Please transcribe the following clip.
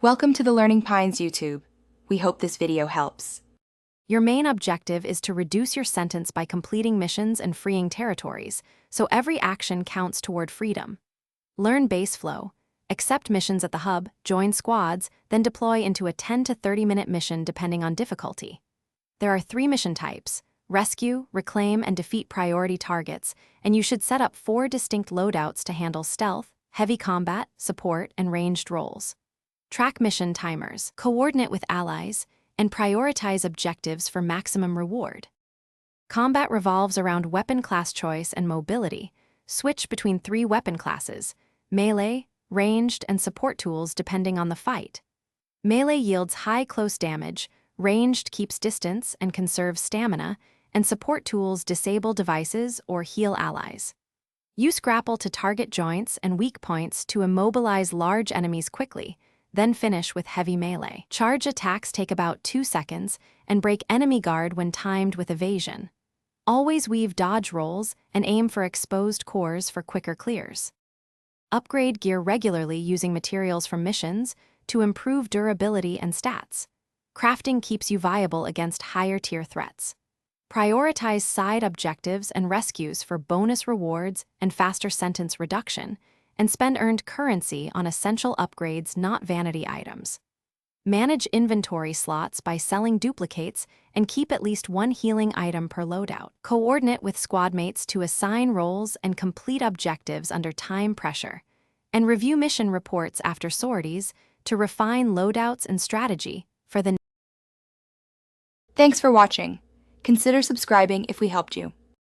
Welcome to the Learning Pines YouTube. We hope this video helps. Your main objective is to reduce your sentence by completing missions and freeing territories, so every action counts toward freedom. Learn base flow, accept missions at the hub, join squads, then deploy into a 10 to 30-minute mission depending on difficulty. There are 3 mission types: rescue, reclaim, and defeat priority targets, and you should set up 4 distinct loadouts to handle stealth, heavy combat, support, and ranged roles. Track mission timers, coordinate with allies, and prioritize objectives for maximum reward. Combat revolves around weapon class choice and mobility. Switch between 3 weapon classes: melee, ranged, and support tools depending on the fight. Melee yields high close damage, ranged keeps distance and conserves stamina, and support tools disable devices or heal allies. Use grapple to target joints and weak points to immobilize large enemies quickly, then finish with heavy melee. Charge attacks take about 2 seconds and break enemy guard when timed with evasion. Always weave dodge rolls and aim for exposed cores for quicker clears. Upgrade gear regularly using materials from missions to improve durability and stats. Crafting keeps you viable against higher-tier threats. Prioritize side objectives and rescues for bonus rewards and faster sentence reduction, and spend earned currency on essential upgrades, not vanity items. Manage inventory slots by selling duplicates and keep at least 1 healing item per loadout. Coordinate with squad mates to assign roles and complete objectives under time pressure, and review mission reports after sorties to refine loadouts and strategy for the. Thanks for watching. Consider subscribing if we helped you.